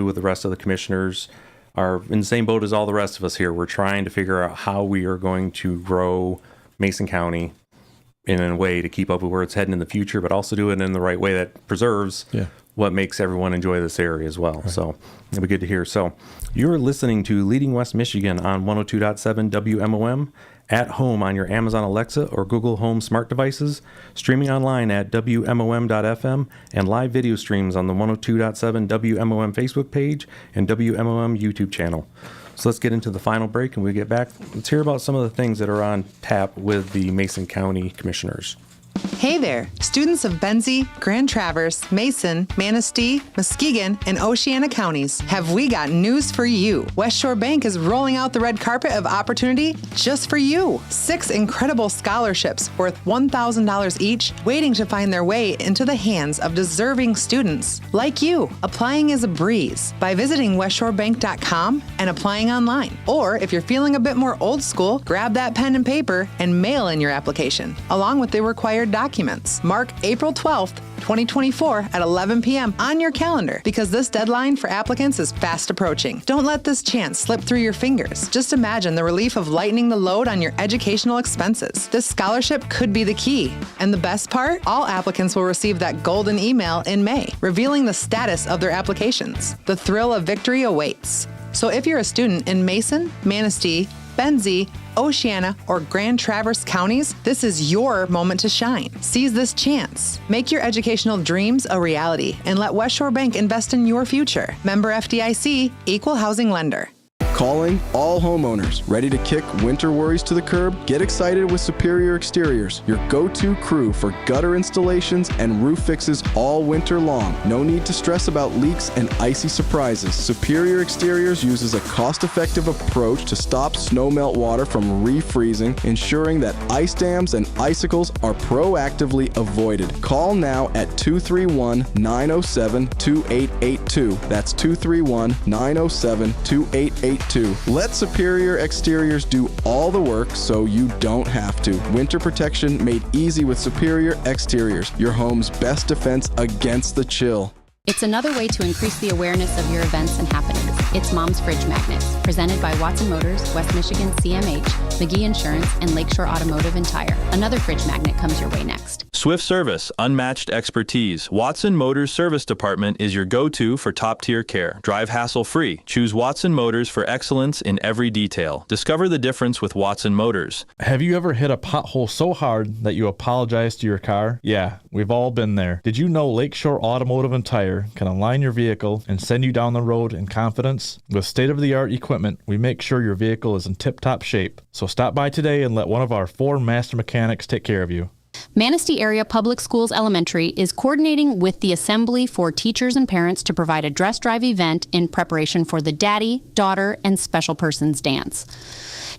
with the rest of the commissioners are in the same boat as all the rest of us here. We're trying to figure out how we are going to grow Mason County in a way to keep up with where it's heading in the future, but also do it in the right way that preserves what makes everyone enjoy this area as well. Right. So it'll be good to hear. So you're listening to Leading West Michigan on 102.7 WMOM, at home on your Amazon Alexa or Google Home smart devices, streaming online at WMOM.FM, and live video streams on the 102.7 WMOM Facebook page and WMOM YouTube channel. So let's get into the final break, and when we get back, let's hear about some of the things that are on tap with the Mason County Commissioners. Hey there, students of Benzie, Grand Traverse, Mason, Manistee, Muskegon, and Oceana counties. Have we got news for you? West Shore Bank is rolling out the red carpet of opportunity just for you. 6 incredible scholarships worth $1,000 each, waiting to find their way into the hands of deserving students like you. Applying is a breeze by visiting westshorebank.com and applying online. Or if you're feeling a bit more old school, grab that pen and paper and mail in your application, along with the required documents. Mark April 12th, 2024 at 11 p.m. on your calendar, because this deadline for applicants is fast approaching. Don't let this chance slip through your fingers. Just imagine the relief of lightening the load on your educational expenses. This scholarship could be the key. And the best part? All applicants will receive that golden email in May, revealing the status of their applications. The thrill of victory awaits. So if you're a student in Mason, Manistee, Benzie, Oceana, or Grand Traverse counties, this is your moment to shine. Seize this chance. Make your educational dreams a reality and let West Shore Bank invest in your future. Member FDIC, Equal Housing Lender. Calling all homeowners ready to kick winter worries to the curb? Get excited with Superior Exteriors, your go-to crew for gutter installations and roof fixes all winter long. No need to stress about leaks and icy surprises. Superior Exteriors uses a cost-effective approach to stop snow melt water from refreezing, ensuring that ice dams and icicles are proactively avoided. Call now at 231-907-2882. That's 231-907-2882. Let Superior Exteriors do all the work so you don't have to. Winter protection made easy with Superior Exteriors, your home's best defense against the chill. It's another way to increase the awareness of your events and happenings. It's Mom's Fridge Magnets, presented by Watson Motors, West Michigan CMH, McGee Insurance, and Lakeshore Automotive and Tire. Another fridge magnet comes your way next. Swift service, unmatched expertise. Watson Motors Service Department is your go-to for top-tier care. Drive hassle-free. Choose Watson Motors for excellence in every detail. Discover the difference with Watson Motors. Have you ever hit a pothole so hard that you apologize to your car? Yeah, we've all been there. Did you know Lakeshore Automotive and Tire can align your vehicle and send you down the road in confidence? With state-of-the-art equipment, we make sure your vehicle is in tip-top shape. So stop by today and let one of our 4 master mechanics take care of you. Manistee Area Public Schools Elementary is coordinating with the Assembly for teachers and parents to provide a dress drive event in preparation for the Daddy, Daughter, and Special Persons Dance.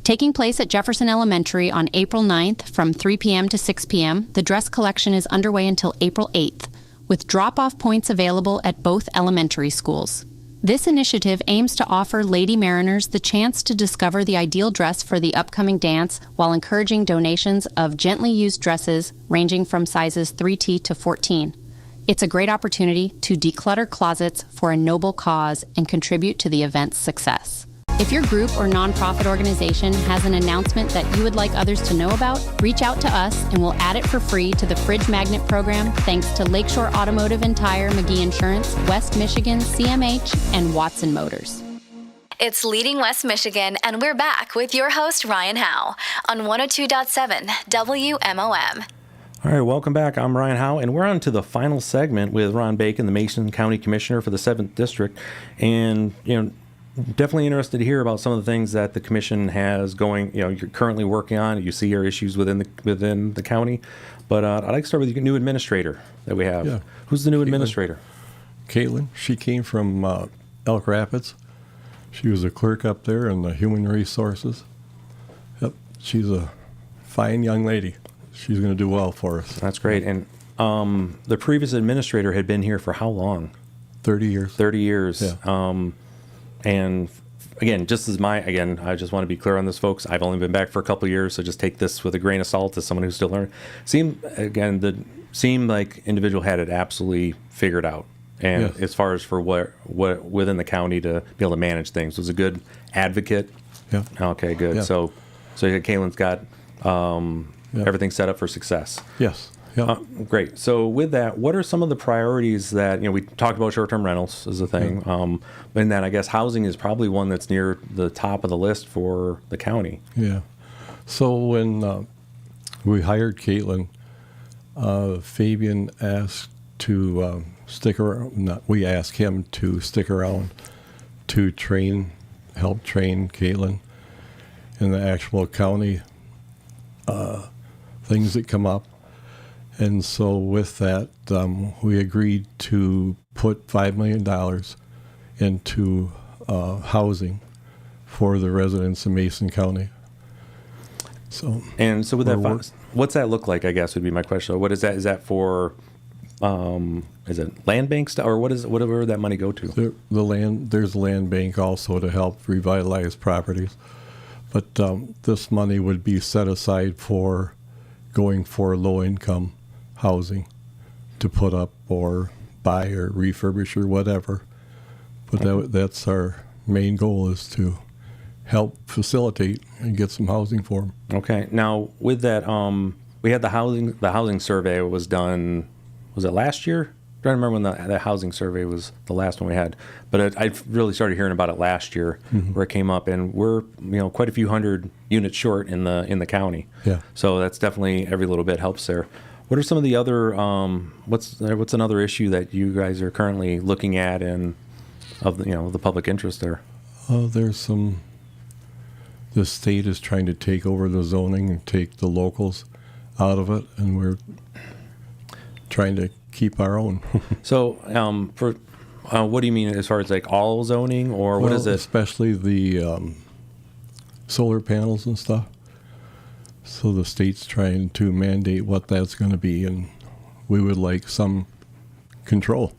Taking place at Jefferson Elementary on April 9th from 3 p.m. to 6 p.m., the dress collection is underway until April 8th, with drop-off points available at both elementary schools. This initiative aims to offer Lady Mariners the chance to discover the ideal dress for the upcoming dance while encouraging donations of gently used dresses ranging from sizes 3T to 14. It's a great opportunity to declutter closets for a noble cause and contribute to the event's success. If your group or nonprofit organization has an announcement that you would like others to know about, reach out to us and we'll add it for free to the Fridge Magnet program thanks to Lakeshore Automotive and Tire, McGee Insurance, West Michigan, CMH, and Watson Motors. It's Leading West Michigan, and we're back with your host, Ryan Howe, on 102.7 WMOM. All right, welcome back. I'm Ryan Howe, and we're on to the final segment with Ron Bacon, the Mason County Commissioner for the 7th District. And, definitely interested to hear about some of the things that the commission has going, you're currently working on. You see your issues within the county. But I'd like to start with the new administrator that we have. Yeah. Who's the new administrator? Caitlin. She came from Elk Rapids. She was a clerk up there in the Human Resources. Yep. She's a fine young lady. She's going to do well for us. That's great. And the previous administrator had been here for how long? 30 years. 30 years. Yeah. And again, I just want to be clear on this, folks. I've only been back for a couple of years, so just take this with a grain of salt as someone who's still learning. Seemed like individual had it absolutely figured out. And yes. As far as for what within the county to be able to manage things, was a good advocate. Yeah. Okay, good. Yeah. So Caitlin's got everything set up for success. Yes. Yeah. Great. So with that, what are some of the priorities that, we talked about short-term rentals as a thing, and then I guess housing is probably one that's near the top of the list for the county. Yeah. So when we hired Caitlin, Fabian asked to stick around. We asked him to stick around to help train Caitlin in the actual county things that come up. And so with that, we agreed to put $5 million into housing for the residents of Mason County. So with that, what's that look like, I guess, would be my question. What is that? Is that for, is it land bank stuff, or whatever that money go to? There's a land bank also to help revitalize properties. But this money would be set aside for going for low-income housing to put up or buy or refurbish or whatever. But that's our main goal, is to help facilitate and get some housing for them. Okay. Now, with that, we had the housing survey was done, was it last year? I'm trying to remember when the housing survey was the last one we had. But I really started hearing about it last year, where it came up, and we're quite a few hundred units short in the county. Yeah. So that's definitely, every little bit helps there. What are some of the other, what's another issue that you guys are currently looking at and of the public interest there? There's the state is trying to take over the zoning and take the locals out of it, and we're trying to keep our own. So what do you mean as far as like all zoning, or what is it? Especially the solar panels and stuff. So the state's trying to mandate what that's going to be, and we would like some control.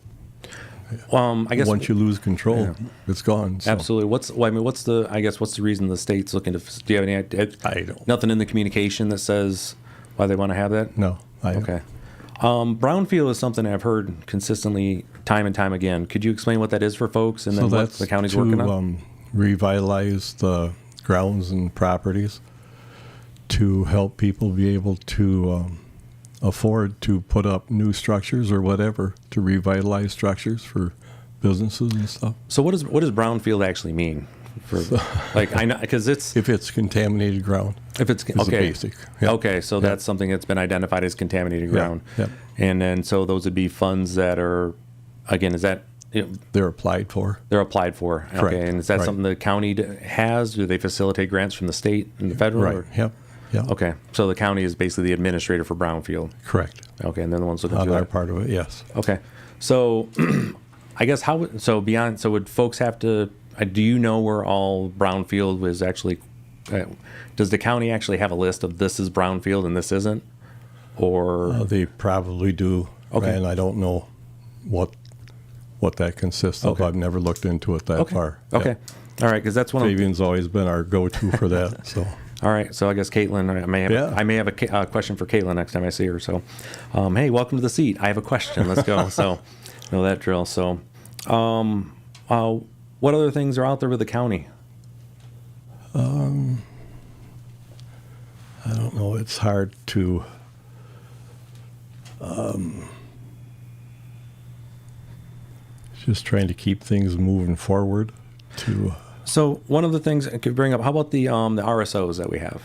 I guess once you lose control, it's gone. So. Absolutely. What's the reason the state's looking to? Do you have any? I don't. Nothing in the communication that says why they want to have that? No. Okay. Brownfield is something I've heard consistently time and time again. Could you explain what that is for folks and then what the county's working on? Revitalize the grounds and properties to help people be able to afford to put up new structures or whatever, to revitalize structures for businesses and stuff. So what does brownfield actually mean? Like, I know, because if it's contaminated ground. If it's okay, basic. Yep. Okay, so that's something that's been identified as contaminated ground. Yep. And then so those would be funds that are, again, is that they're applied for? They're applied for. Correct. Okay, and is that something the county has? Do they facilitate grants from the state and the federal? Right. Or? Yep. Yep. Okay, so the county is basically the administrator for brownfield. Correct. Okay, and then the ones looking on through our that. part of it. Yes. Okay, so I guess so would folks have to? Do you know where all brownfield was actually? Does the county actually have a list of this is brownfield and this isn't? Or they probably do. Okay. And I don't know what that consists of. Okay. I've never looked into it that far. Okay. Yeah. All right, because that's one. Fabian's always been our go-to for that. So. All right, so I guess Caitlin, I may have a question for Caitlin next time I see her. So, hey, welcome to the seat. I have a question. Let's go. So, know that drill. So, what other things are out there with the county? I don't know. It's hard to. Just trying to keep things moving forward. So one of the things I could bring up, how about the RSOs that we have?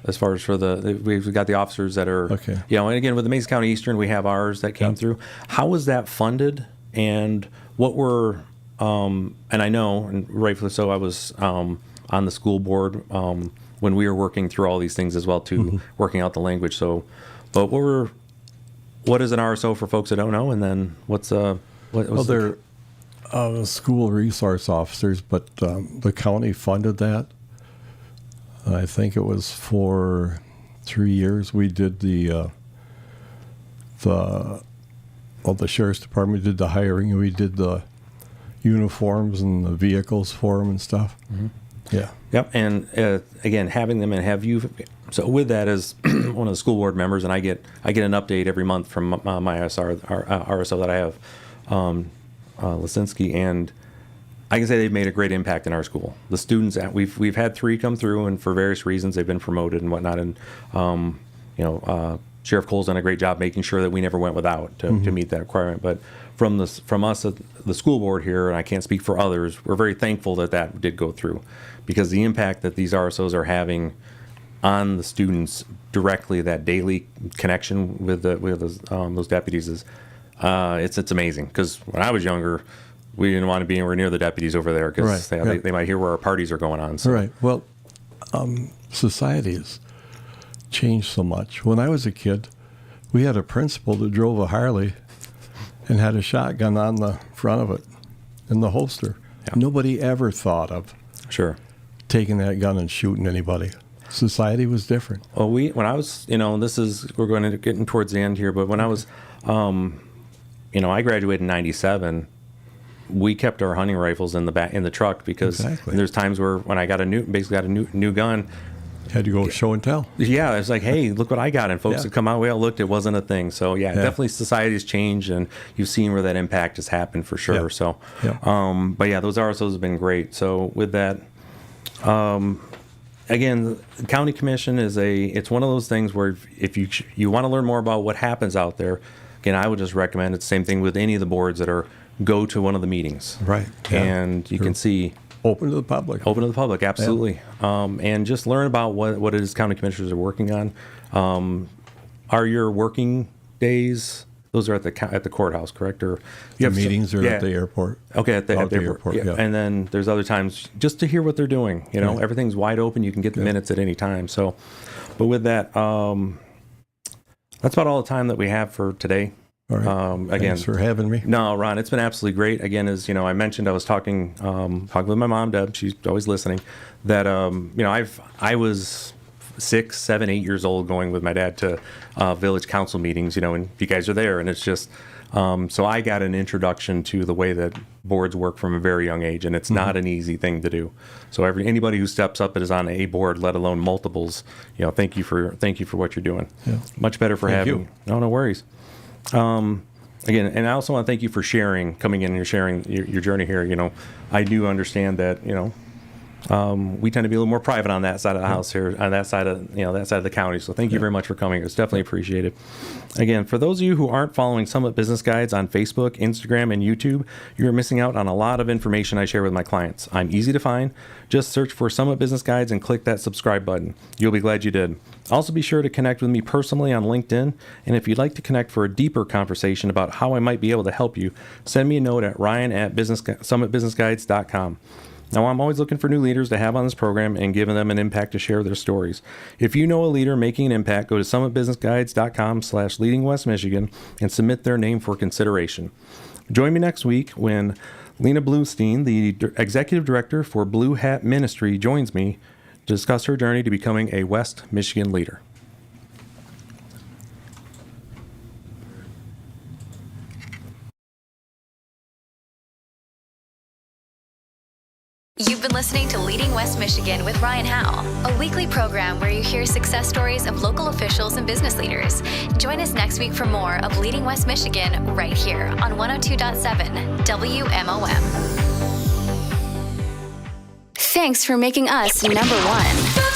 As far as we've got the officers that are, okay. And again, with the Mason County Eastern, we have ours that came through. How was that funded? And what were, and I know, and rightfully so, I was on the school board when we were working through all these things as well, too, working out the language. So, but what is an RSO for folks that don't know? And then they're school resource officers, but the county funded that. I think it was for 3 years. We did the sheriff's department did the hiring, and we did the uniforms and the vehicles for them and stuff. Mm-hmm. Yeah. Yep. And again, having them and have you. So with that, as one of the school board members, and I get an update every month from my RSO that I have, Lisinski, and I can say they've made a great impact in our school. The students, we've had 3 come through, and for various reasons they've been promoted and whatnot. And Sheriff Cole's done a great job making sure that we never went without to meet that requirement. But from us at the school board here, and I can't speak for others, we're very thankful that did go through, because the impact that these RSOs are having on the students directly, that daily connection with those deputies is it's amazing. Because when I was younger, we didn't want to be anywhere near the deputies over there because they might hear where our parties are going on. So. Right. Well, society has changed so much. When I was a kid, we had a principal that drove a Harley and had a shotgun on the front of it in the holster. Yeah. Nobody ever thought of taking that gun and shooting anybody. Society was different. Well, when I was, we're going to getting towards the end here, but when I was, I graduated in '97. We kept our hunting rifles in the truck because there's times where when I got a new gun, had to go show and tell. Yeah, it's like, hey, look what I got, and folks that come out, we all looked, it wasn't a thing. So definitely society's changed, and you've seen where that impact has happened for sure. So, but those RSOs have been great. So with that, again, the county commission it's one of those things where if you want to learn more about what happens out there, again, I would just recommend it's the same thing with any of the boards that are. Go to one of the meetings. Right. And you can see. Open to the public. Open to the public, absolutely. Yeah. And just learn about what it is county commissioners are working on. Are your working days, those are at the courthouse, correct? Or you have meetings are at the airport. Okay, at the airport. Yeah. And then there's other times just to hear what they're doing. Everything's wide open. You can get the minutes at any time. So, but with that, that's about all the time that we have for today. All right. Again, thanks for having me. No, Ron, it's been absolutely great. Again, as I mentioned, I was talking with my mom, Deb. She's always listening. That I was 6, 7, 8 years old going with my dad to village council meetings. And you guys are there, and it's just so I got an introduction to the way that boards work from a very young age, and it's not an easy thing to do. So anybody who steps up and is on a board, let alone multiples, thank you for what you're doing. Yeah. Much better for having you. No worries. Again, and I also want to thank you for coming in and sharing your journey here. I do understand that, we tend to be a little more private on that side of the house here, on that side of the county. So thank you very much for coming. It's definitely appreciated. Again, for those of you who aren't following Summit Business Guides on Facebook, Instagram, and YouTube, you are missing out on a lot of information I share with my clients. I'm easy to find. Just search for Summit Business Guides and click that subscribe button. You'll be glad you did. Also, be sure to connect with me personally on LinkedIn. And if you'd like to connect for a deeper conversation about how I might be able to help you, send me a note at ryan@summitbusinessguides.com. Now, I'm always looking for new leaders to have on this program and giving them an impact to share their stories. If you know a leader making an impact, go to summitbusinessguides.com/leadingwestmichigan and submit their name for consideration. Join me next week when Lena Bluestein, the Executive Director for Blue Hat Ministry, joins me to discuss her journey to becoming a West Michigan leader. You've been listening to Leading West Michigan with Ryan Howe, a weekly program where you hear success stories of local officials and business leaders. Join us next week for more of Leading West Michigan right here on 102.7 WMOM. Thanks for making us number one.